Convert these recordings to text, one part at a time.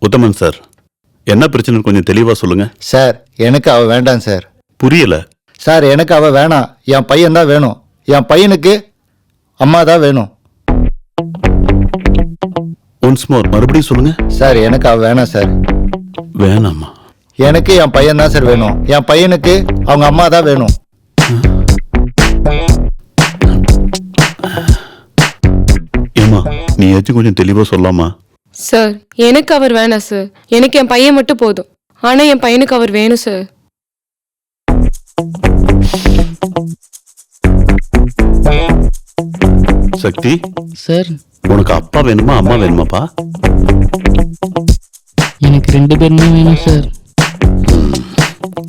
உத்தமன் sir, என்ன பிரச்சனை கொஞ்சம் தெளிவா சொல்லுங்க. சார் எனக்கு அவ வேண்டாம் சார். புரியல சார் எனக்கு அவ வேணாம், என் பையன் தான் வேணும். என் பையனுக்கு அம்மா தான் வேணும். ஒன்ஸ் மோர், மறுபடியும் சொல்லுங்க. சார் எனக்கு அவ வேணாம் சார். வேணாமா? எனக்கு என் பையன் தான் சார் வேணும். என் பையனுக்கு அவங்க அம்மா தான் வேணும். ஏமா, நீ ஏதாச்சும் கொஞ்சம் தெளிவா சொல்லாமா? சார் எனக்கு அவர் வேணாம் சார். எனக்கு என் பையன் மட்டும் போதும். ஆனா என் பையனுக்கு அவர் வேணும் சார். சக்தி சார், உனக்கு அப்பா வேணுமா அம்மா வேணுமாப்பா? எனக்கு 2 பேருமே வேணும் சார்.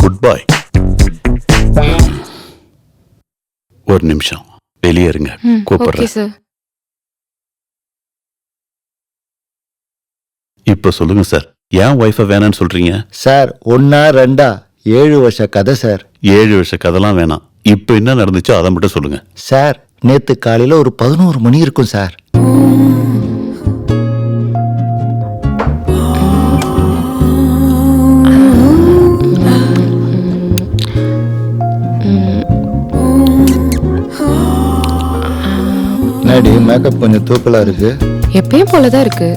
குட் பாய். ஒரு நிமிஷம் வெளியே இருங்க, ஓகே கூப்பிடுறேன். சார். இப்ப சொல்லுங்க சார், ஏன் ஒய்ஃபை வேணான்னு சொல்றீங்க? சார் 1 2 7 வருஷ கதை சார். 7 வருஷ கதெல்லாம் வேணாம். இப்ப என்ன நடந்துச்சோ அதை மட்டும் சொல்லுங்க. சார் நேத்து காலையில ஒரு 11 மணி இருக்கும் சார். நடி மேக்கப் கொஞ்சம் தூக்கலா இருக்கு. எப்பயும் போலதான் இருக்கு.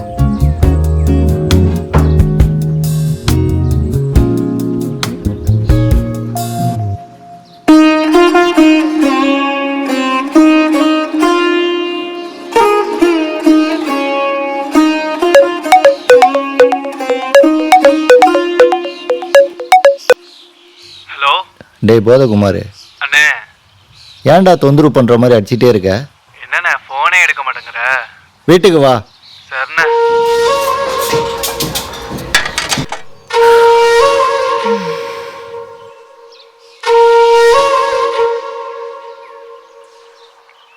ஹலோ டேய் போதகுமார், அண்ணே, ஏன்டா தொந்தரவு பண்ற மாதிரி அடிச்சிட்டே இருக்க? என்னண்ணே ஃபோனே எடுக்க மாட்டேங்கிற? வீட்டுக்கு வா. சரிண்ணே.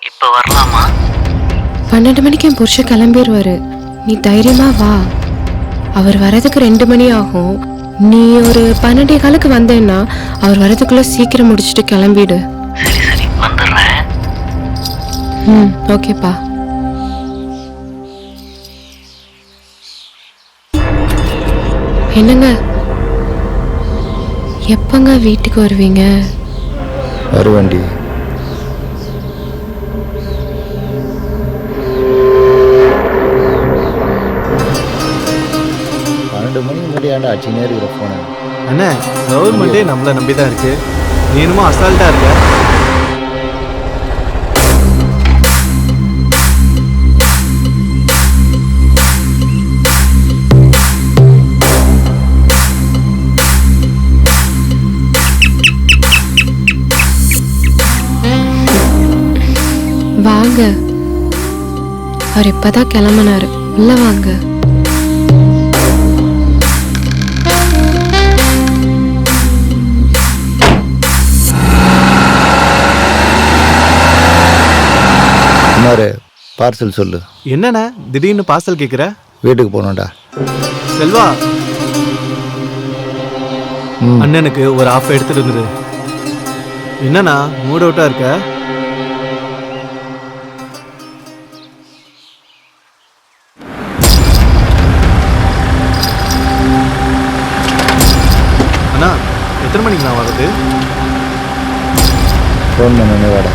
இப்போ வரலாமா? 12 மணிக்கு என் புருஷன் கிளம்பிடுவாரு. நீ தைரியமா வா. அவர் வரதுக்கு 2 மணி ஆகும். நீ ஒரு 12:15 வந்தேன்னா அவர் வரதுக்குள்ள சீக்கிரம் முடிச்சுட்டு கிளம்பிடு. சரி சரி, வந்துடுறேன். ஓகேப்பா. என்னங்க, எப்பங்க வீட்டுக்கு வருவீங்க? வருவண்டி. மணிக்கு முடியாண்டா அடிச்சுனே இருக்கிற போன. அண்ணே, கவர்மெண்ட்டே நம்மளை நம்பி தான் இருக்கு. நீ என்னமோ அசால்ட்டா இருக்க. வாங்க, அவர் இப்பதான் கிளம்பினாரு. உள்ள வாங்க. பார்சல் சொல்லு. என்னண்ணே திடீர்னு பார்சல் கேட்குற? வீட்டுக்கு போகணும்டா. செல்வா, அண்ணனுக்கு ஒரு ஆஃப் எடுத்துட்டு வந்துரு. என்னண்ணா மூட் அவுட்டா இருக்க? அண்ணா, எத்தனை மணிக்கு நான் வருது? ஃபோன் பண்ண வாடா.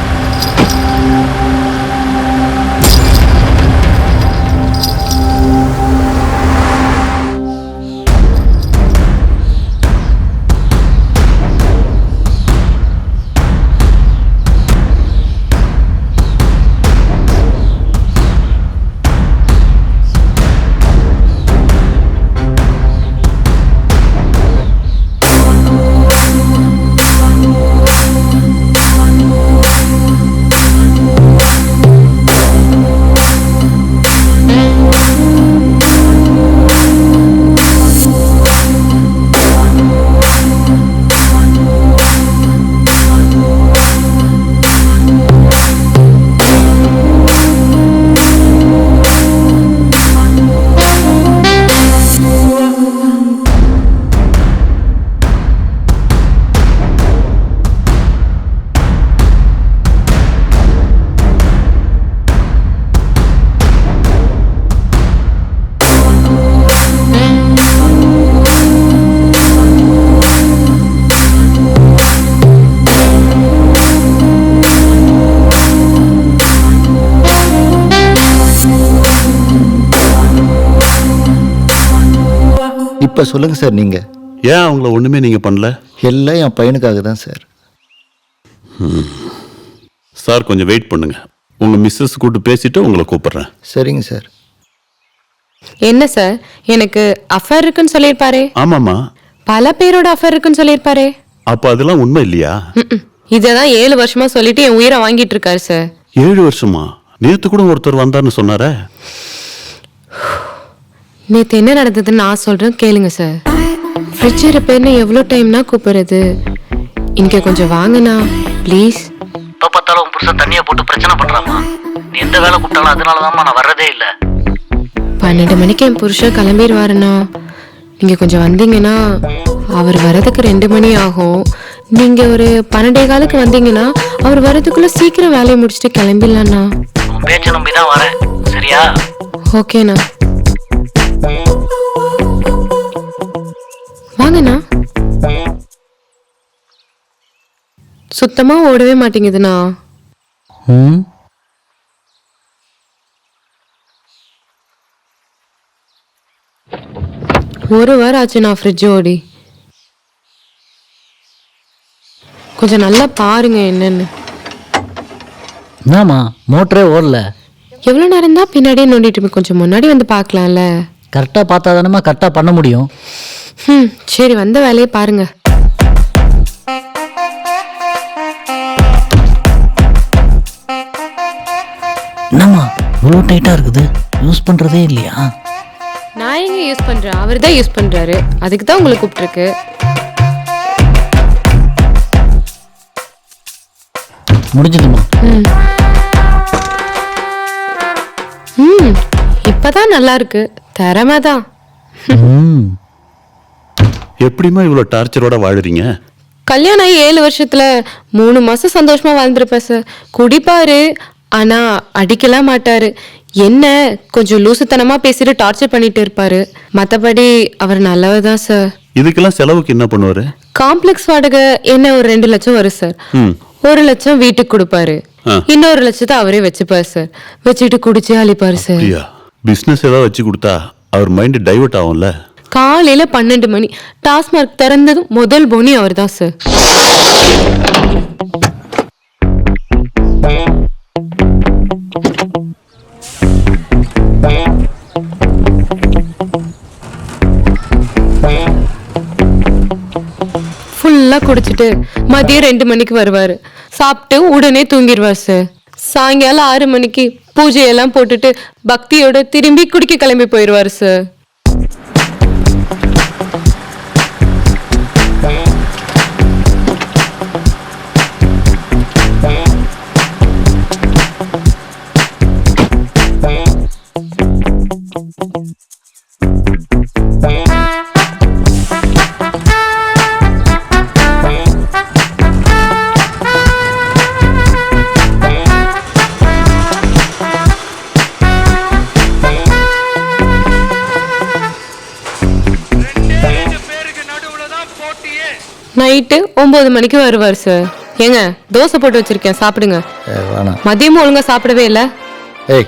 இப்போ சொல்லுங்கள் சார் நீங்கள். ஏன் அவங்கள ஒண்ணுமே நீங்க பண்ணல? எல்லாம் என் பையனுக்காக தான் சார். சார் கொஞ்சம் வெயிட் பண்ணுங்க. உங்க மிஸ்ஸஸ் கூட்டு பேசிட்டு உங்களை கூப்பிடுறேன். சரிங்க சார். என்ன சார், எனக்கு அஃபேர் இருக்குன்னு சொல்லியிருப்பாரே? ஆமாமா. பல பேரோட அஃபேர் இருக்குன்னு சொல்லியிருப்பாரே? அப்ப அதெல்லாம் உண்மை இல்லையா? இததான் 7 வருஷமா சொல்லிட்டு என் உயிரை வாங்கிட்டு இருக்காரு சார். 7 வருஷமா? நேத்து கூட ஒருத்தர் வந்தார்னு சொன்னாரே. நேத்து என்ன நடந்ததுன்னு நான் சொல்றேன் கேளுங்க சார். ஃப்ரிட்ஜ் ரிப்பேர்னு எவ்வளோ டைம்னா கூப்பிடுறது? இங்க கொஞ்சம் வாங்கண்ணா ப்ளீஸ். இப்போ பார்த்தாலும் உன் புருஷன் தண்ணியை போட்டு பிரச்சனை பண்றாமா? நீ எந்த வேலை கூப்பிட்டாலும் அதனாலதான்மா நான் வர்றதே இல்லை. 12 மணிக்கு என் புருஷன் கிளம்பிடுவாருண்ணா. நீங்க கொஞ்சம் வந்தீங்கன்னா அவர் வரதுக்கு 2 மணி ஆகும். நீங்க ஒரு 12:15 வந்தீங்கன்னா அவர் வரதுக்குள்ள சீக்கிரம் வேலையை முடிச்சுட்டு கிளம்பிடலாண்ணா. உன் பேச்சை நம்பி தான் வரேன், சரியா? ஓகேண்ணா, வாங்கண்ணா. சுத்தமா ஓடவே மாட்டேங்குதுண்ணா. ம், ஒரு வாரம் ஆச்சு நான் ஃப்ரிட்ஜ் ஓடி. கொஞ்சம் நல்லா பாருங்க என்னன்னு. என்னம்மா மோட்டரே ஓடல? எவ்வளோ நேரம் தான் பின்னாடியே நோண்டிட்டு இருப்பேன், கொஞ்சம் முன்னாடி வந்து பார்க்கலாம்ல. கரெக்டாக பார்த்தா தானேம்மா கரெக்டாக பண்ண முடியும். சரி, வந்த வேலையை பாருங்க. என்னம்மா இவ்வளோ டைட்டாக இருக்குது? யூஸ் பண்ணுறதே இல்லையா? நான் எங்க யூஸ் பண்றேன், அவர் தான் யூஸ் பண்றாரு. அதுக்கு தான் உங்களை கூப்பிட்டுருக்கு. முடிஞ்சதுமா? இப்பதான் நல்லா இருக்கு, திறமை தான். ம், எப்படிமா இவ்வளவு டார்ச்சரோட வாழுறீங்க? கல்யாணம் ஆகி 7 வருஷத்துல 3 மாசம் சந்தோஷமா வாழ்ந்துருப்பேன் சார். குடிப்பாரு, ஆனா அடிக்கலாம் மாட்டாரு. என்ன கொஞ்சம் லூசுத்தனமா பேசிட்டு டார்ச்சர் பண்ணிட்டு இருப்பாரு. மத்தபடி அவர் நல்லவர் தான் சார். இதுக்கெல்லாம் செலவுக்கு என்ன பண்ணுவாரு? காம்ப்ளெக்ஸ் வாடகை என்ன ஒரு 2 லட்சம் வரும் சார். 1 லட்சம் வீட்டுக்கு கொடுப்பாரு, இன்னொரு லட்சத்தை அவரே வச்சுப்பாரு சார். வச்சுட்டு குடிச்சு அழிப்பாரு சார். பிசினஸ் ஏதாவது வச்சு கொடுத்தா அவர் மைண்ட் டைவர்ட் ஆகும்ல. காலையில 12 மணி டாஸ்மார்க் திறந்ததும் முதல் போனி அவர் தான் சார். ஃபுல்லா குடிச்சிட்டு மதியம் 2 மணிக்கு வருவாரு. சாப்பிட்டு உடனே தூங்கிடுவார் சார். சாயங்காலம் 6 மணிக்கு பூஜையெல்லாம் போட்டுட்டு பக்தியோட திரும்பி குடிக்க கிளம்பி போயிடுவாரு சார். நைட்டு 9 மணிக்கு வருவார் சார். ஏங்க தோசை போட்டு வச்சிருக்கேன், சாப்பிடுங்க. வேணாம். மதியமும் ஒழுங்கா சாப்பிடவே இல்லை. ஏய்,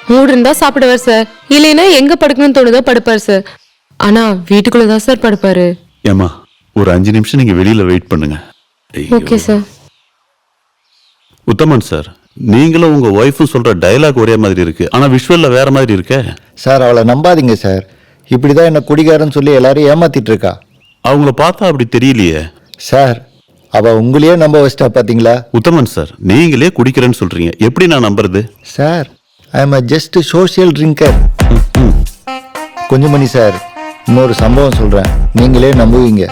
மூடு இருந்தா சாப்பிடுவார் சார், இல்லைன்னா எங்க படுக்கணும்னு தோணுதோ படுப்பார் சார். ஆனா வீட்டுக்குள்ளதான் சார் படுப்பாரு. ஏமா ஒரு 5 நிமிஷம் நீங்க வெளியில வெயிட் பண்ணுங்க. Okay sir. உத்தமன் சார், நீங்களும் உங்க ஒய்ஃபும் சொல்ற டயலாக் ஒரே மாதிரி இருக்கு, ஆனா விஷுவல்ல வேற மாதிரி இருக்கே. சார் அவளை நம்பாதீங்க சார். இப்படிதான் என்ன குடிகாரன்னு சொல்லி எல்லாரும் ஏமாத்திட்டு இருக்கா. அவங்கள பார்த்தா அப்படி தெரியலையே சார். அவ உங்களையே நம்ப வச்சிட்டா பாத்தீங்களா? உத்தமன் சார், நீங்களே குடிக்கிறேன்னு சொல்றீங்க, எப்படி நான் நம்புறது? Sir, I am just social drinker. கொஞ்சமணி சார், இன்னொரு சம்பவம் சொல்றேன், நீங்களே நம்புவீங்க.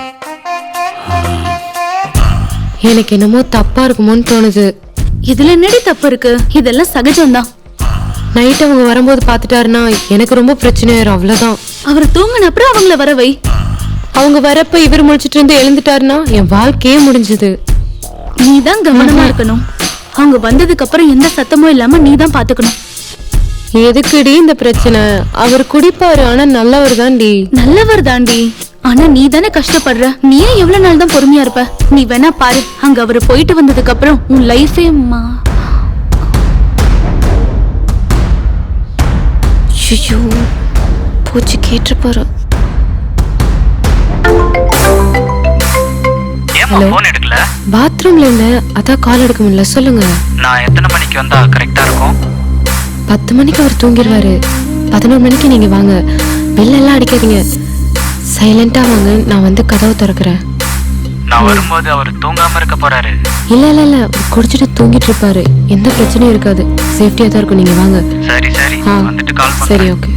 எனக்கு என்னமோ தப்பா இருக்குமோன்னு தோணுது. இதுல என்னடி தப்பு இருக்கு? இதெல்லாம் சகஜம்தான். நைட் அவங்க வரும்போது பாத்துட்டாருன்னா எனக்கு ரொம்ப பிரச்சனையாயிரும், அவ்வளவுதான். அவர் தூங்கின அப்புறம் அவங்கள வரவை. அவங்க வரப்ப இவர் முடிச்சிட்டு இருந்து எழுந்துட்டாருன்னா என் வாழ்க்கையே முடிஞ்சது. நீ தான் கவனமா இருக்கணும். அவங்க வந்ததுக்கு அப்புறம் எந்த சத்தமும் இல்லாம நீ தான் பாத்துக்கணும். எதுக்குடி இந்த பிரச்சனை? அவர் குடிப்பாரு, ஆனா நல்லவர் தான்டி. நல்லவர் தாண்டி, ஆனா நீ தானே கஷ்டப்படுற. நீயே எவ்வளவு நாள் தான் பொறுமையா இருப்ப? நீ வேணா பாரு, அங்க அவரு போயிட்டு வந்ததுக்கு அப்புறம் உன் லைஃபே ஐயோ பூச்சி கேட்டுப்பாரு. ஏமா போன் எடுக்கல? பாத்ரூம்ல இல்ல, அதான் கால் எடுக்க முடியல. சொல்லுங்க. நான் எத்தனை மணிக்கு வந்தா கரெக்டா இருக்கும்? 10 மணிக்கு அவர் தூங்கிடுவாரு. 11 மணிக்கு நீங்க வாங்க. பெல்லெல்லாம் அடிக்காதீங்க, சைலண்டா வாங்க. நான் வந்து கதவை திறக்கிறேன். நான் வரும்போது அவர் தூங்காம இருக்க போறாரு. இல்ல இல்ல இல்ல, குடிச்சிட்டு தூங்கிட்டு இருப்பாரு. எந்த பிரச்சனையும் இருக்காது, சேஃப்டியா தான் இருக்கும். நீங்க வாங்க. சரி சரி, ஆ, வந்துட்டு கால் பண்ணு. சரி ஓகே.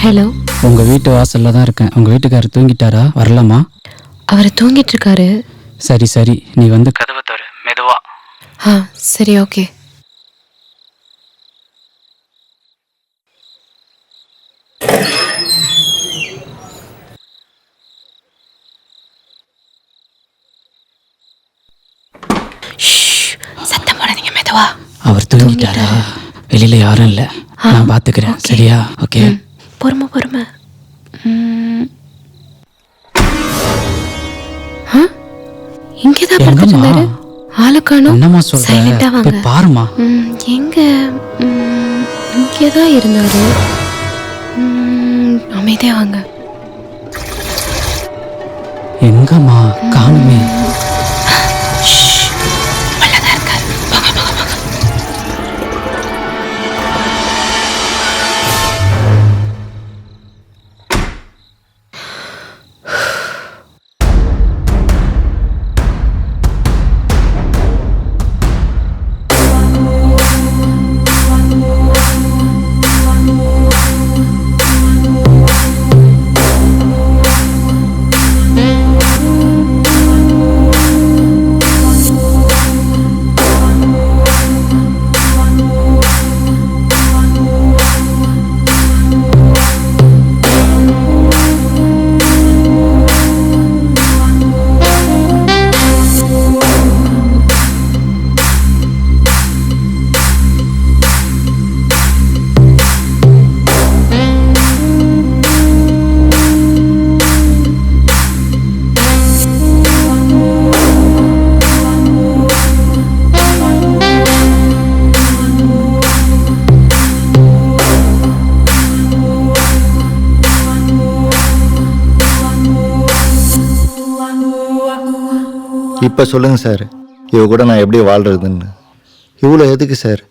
ஹலோ, உங்க வீட்டு வாசல்ல தான் இருக்கேன். உங்க வீட்டுக்காரர் தூங்கிட்டாரா? வரலாமா? அவர் தூங்கிட்டு இருக்காரு. சரி சரி, நீ வந்து கதவை தரு மெதுவா. ஆ சரி ஓகே. சத்தம் போடாதீங்க, மெதுவா. அவர் தூங்கிட்டாரா? வெளியில யாரும் இல்ல, நான் பாத்துக்கிறேன். சரியா? ஓகே. பொறுமை பொறுமை. இங்கதான் படுத்துட்டு ஆளுக்கானும். என்னம்மா சைலண்டா சொல்ற? வாங்க. போய் பாருமா. எங்க? இங்கதான் இருந்தாரு. அமைதியா வாங்க. எங்கம்மா காணுமே? உள்ளதான் இருக்காரு. வாங்க வாங்க வாங்க. இப்போ சொல்லுங்கள் சார், இவ கூட நான் எப்படி வாழ்கிறதுன்னு. இவ்வளோ எதுக்கு சார்?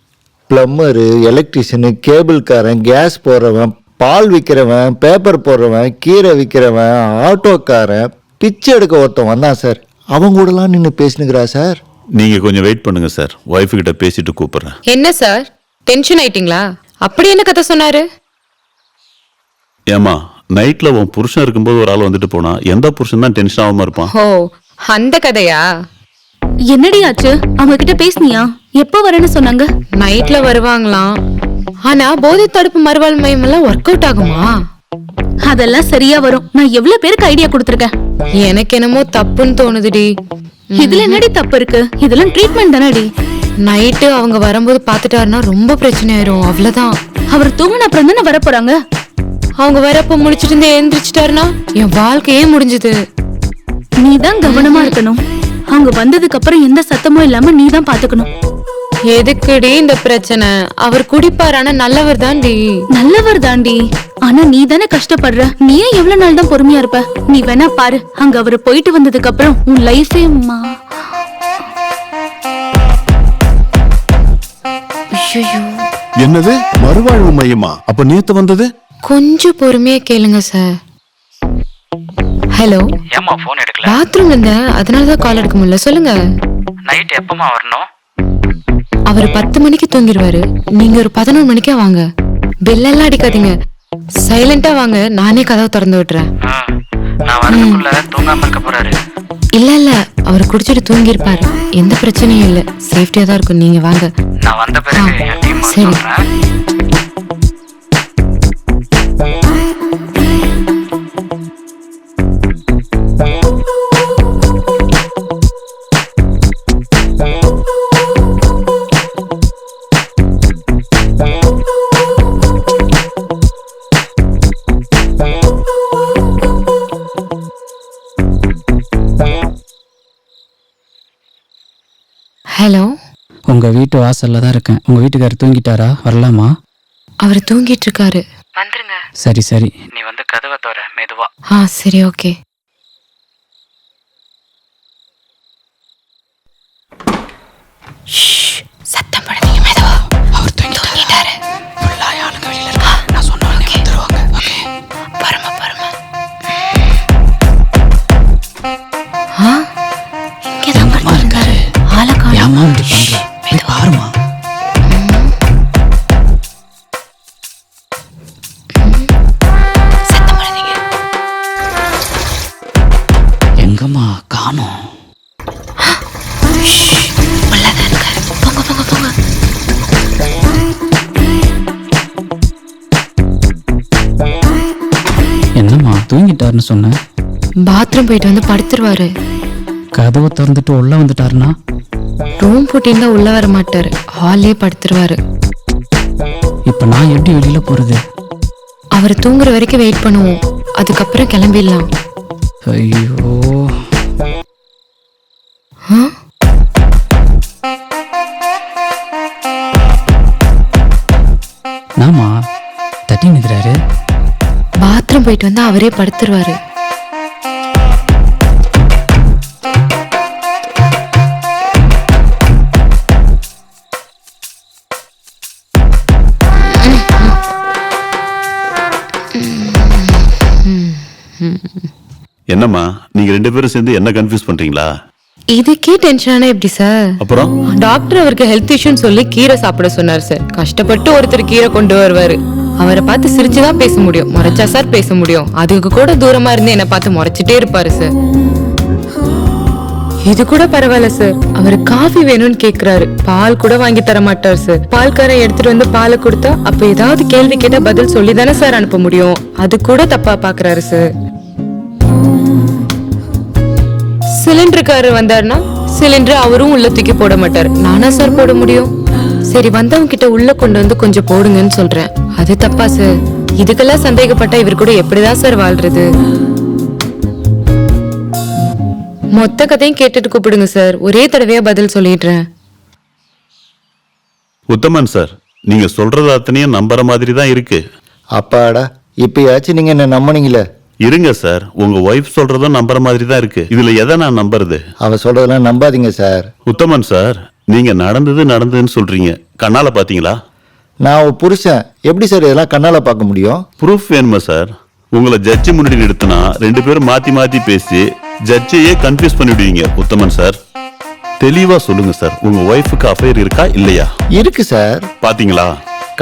ப்ளம்மரு, எலக்ட்ரிஷியனு, கேபிள்காரன், கேஸ் போடுறவன், பால் விற்கிறவன், பேப்பர் போடுறவன், கீரை விற்கிறவன், ஆட்டோக்காரன், பிச்சை எடுக்க ஒருத்தன் வந்தான் சார். அவங்க கூடலாம் நின்று பேசினுக்கிறா சார். நீங்க கொஞ்சம் வெயிட் பண்ணுங்க சார், ஒய்ஃபு கிட்ட பேசிட்டு கூப்பிடுறேன். என்ன சார், டென்ஷன் ஆயிட்டீங்களா? அப்படி என்ன கதை சொன்னாரு? ஏமா, நைட்ல உன் புருஷன் இருக்கும்போது ஒரு ஆள் வந்துட்டு போனா எந்த புருஷன் தான் டென்ஷன் ஆகாம இருப்பான்? ஓ, அந்த கதையா? என்னடி ஆச்சு? அவங்க கிட்ட பேசுனியா? எப்போ வரேன்னு சொன்னாங்க? நைட்ல வருவாங்களாம். ஆனா போதை தடுப்பு மறுவாழ் மையம் எல்லாம் ஒர்க் அவுட் ஆகுமா? அதெல்லாம் சரியா வரும். நான் எவ்வளவு பேருக்கு ஐடியா கொடுத்திருக்கேன். எனக்கு என்னமோ தப்புன்னு தோணுதுடி. இதுல என்னடி தப்பு இருக்கு? இதெல்லாம் ட்ரீட்மெண்ட் தானடி. நைட்டு அவங்க வரும்போது பாத்துட்டாருன்னா ரொம்ப பிரச்சனை ஆயிரும். அவ்வளவுதான். அவர் தூங்கின அப்புறம் தானே வர போறாங்க. அவங்க வரப்ப முழிச்சிட்டு இருந்து எழுந்திரிச்சிட்டாருன்னா என் வாழ்க்கையே முடிஞ்சது. நீதான் கவனமா இருக்கணும். அவங்க வந்ததுக்கு அப்புறம் எந்த சத்தமும் இல்லாம நீதான் பாத்துக்கணும். எதுக்குடி இந்த பிரச்சனை? அவர் குடிப்பார், ஆனா நல்லவர் தாண்டி. நல்லவர் தாண்டி, ஆனா நீ தானே கஷ்டப்படுற. நீயே எவ்வளவு நாள் தான் பொறுமையா இருப்ப? நீ வேணா பாரு, அங்க அவரு போயிட்டு வந்ததுக்கு அப்புறம் உன் லைஃபே ஐயோ, என்னது மறுவாழ்வு மையமா? அப்ப நேத்து வந்தது? கொஞ்சம் பொறுமையா கேளுங்க சார். ஹலோ, ஏம்மா ஃபோன் எடுக்கல? பாத்ரூம் இருந்தேன், அதனாலதான் கால் எடுக்க முடியல. சொல்லுங்க. நைட் எப்பமா வரணும்? அவர் 10 மணிக்கு தூங்கிடுவாரு, நீங்க ஒரு 11 மணிக்கே வாங்க. பெல் எல்லாம் அடிக்காதீங்க, சைலண்டா வாங்க, நானே கதவை திறந்து விட்டுறேன். நான் வரதுக்குள்ள தூங்காம இருக்க போறாரு. இல்ல அவர் குடிச்சிட்டு தூங்கி இருப்பாரு, எந்த பிரச்சனையும் இல்ல, சேஃப்டியா தான் இருக்கும். நீங்க வாங்க. நான் வந்த பிறகு என் டீம் சரி. சொல்றேன். ஹலோ, உங்க வீட்டு வாசல்ல தான் இருக்கேன். உங்க வீட்டுக்காரர் தூங்கிட்டாரா? வரலாமா? அவர் தூங்கிட்டு இருக்காரு. வந்துருங்க. சரி சரி. நீ வந்து கதவை தோற மெதுவா. சரி, ஓகே. சத்தம் போடாதீங்க, மெதுவா. அவர் தூங்கிட்டாரு. ஃபுல்லா ஆளுங்க வெளியில இருக்காங்க. நான் சொன்ன உடனே வந்துருவாங்க. ஓகே. பரம இங்கதான் எங்கம்மா இருக்காரு? ஆளை காணோம். ஏம்மா இப்படி பண்ற? போய் பாருமா. சத்தம் போடாதீங்க. எங்கம்மா காணோம்? உள்ளதான் இருக்காரு. போங்க போங்க போங்க. என்னம்மா தூங்கிட்டாருன்னு சொன்னேன். பாத்ரூம் போயிட்டு வந்து படுத்துருவாரு. கதவை திறந்துட்டு உள்ள வந்துட்டாருன்னா? ரூம் போட்டிருந்தா உள்ள வர மாட்டாரு, ஹாலே படுத்துருவாரு. இப்ப நான் எப்படி வெளியில போறது? அவர் தூங்குற வரைக்கும் வெயிட் பண்ணுவோம், அதுக்கப்புறம் கிளம்பிடலாம். ஐயோ, ஆ? நாமா தட்டி நிற்கிறாரு. பாத்ரூம் போயிட்டு வந்து அவரே படுத்துருவாரு. என்னம்மா நீங்க 2 பேரும் சேர்ந்து என்ன கன்ஃபியூஸ் பண்றீங்களா? இதுக்கே டென்ஷன் ஆனா எப்படி சார்? அப்புறம் டாக்டர் அவருக்கு ஹெல்த் இஷ்யூன்னு சொல்லி கீரை சாப்பிட சொன்னார் சார். கஷ்டப்பட்டு ஒருத்தர் கீரை கொண்டு வருவாரு. அவரை பார்த்து சிரிச்சுதான் பேச முடியும், முறைச்சா சார் பேச முடியும். அதுக்கு கூட தூரமா இருந்து என்ன பார்த்து முறைச்சிட்டே இருப்பாரு சார். இது கூட பரவாயில்ல சார், அவரு காஃபி வேணும்னு கேக்குறாரு, பால் கூட வாங்கி தர மாட்டார் சார். பால்காரன் எடுத்துட்டு வந்து பாலை கொடுத்தா அப்ப ஏதாவது கேள்வி கேட்டா பதில் சொல்லி தானே சார் அனுப்ப முடியும், அது கூட தப்பா பாக்குறாரு சார். சிலிண்டருக்காரர் வந்தாருன்னா சிலிண்டர் அவரும் உள்ள தூக்கி போட மாட்டார், நானா சார் போட முடியும்? சரி, வந்தவங்க கிட்ட உள்ள கொண்டு வந்து கொஞ்சம் போடுங்கன்னு சொல்றேன், அது தப்பா சார்? இதுக்கெல்லாம் சந்தேகப்பட்டா இவர் கூட எப்படிதான் சார் வாழ்றது? மொத்த கதையும் கேட்டுட்டு கூப்பிடுங்க சார், ஒரே தடவையா பதில் சொல்லிடுறேன். உத்தமன் சார், நீங்க சொல்றது அத்தனையும் நம்புற மாதிரி தான் இருக்கு. அப்பாடா, இப்பயாச்சும் நீங்க என்ன நம்பினீங்களே. இருங்க சார், உங்க ஒய்ஃப் சொல்றதும் நம்புற மாதிரி தான் இருக்கு. இதுல எதை நான் நம்புறது? அவ சொல்றதெல்லாம் நம்பாதீங்க சார். உத்தமன் சார், நீங்க நடந்ததுன்னு சொல்றீங்க, கண்ணால பாத்தீங்களா? நான் ஒரு புருஷன், எப்படி சார் இதெல்லாம் கண்ணால பார்க்க முடியும்? ப்ரூஃப் வேணுமா சார்? உங்களை ஜட்ஜி முன்னாடி நிறுத்தினா 2 பேரும் மாத்தி மாத்தி பேசி ஜட்ஜையே கன்ஃபியூஸ் பண்ணிடுவீங்க. உத்தமன் சார், தெளிவா சொல்லுங்க சார், உங்க ஒய்ஃபுக்கு அஃபேர் இருக்கா இல்லையா? இருக்கு சார். பாத்தீங்களா?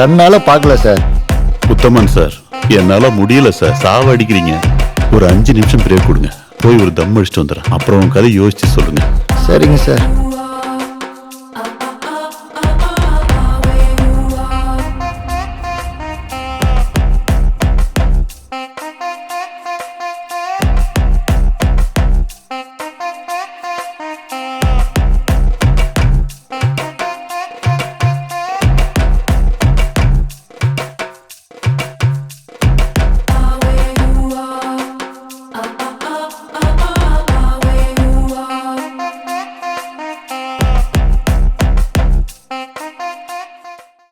கண்ணால பார்க்கல சார். உத்தமன் சார், என்னால முடியல சார், சாவடிக்கிறீங்க. ஒரு 5 நிமிஷம் பிரேக் கொடுங்க, போய் ஒரு தம் அடிச்சுட்டு வந்துடுறேன், அப்புறம் உங்க கதை யோசிச்சு சொல்லுங்க. சரிங்க சார்.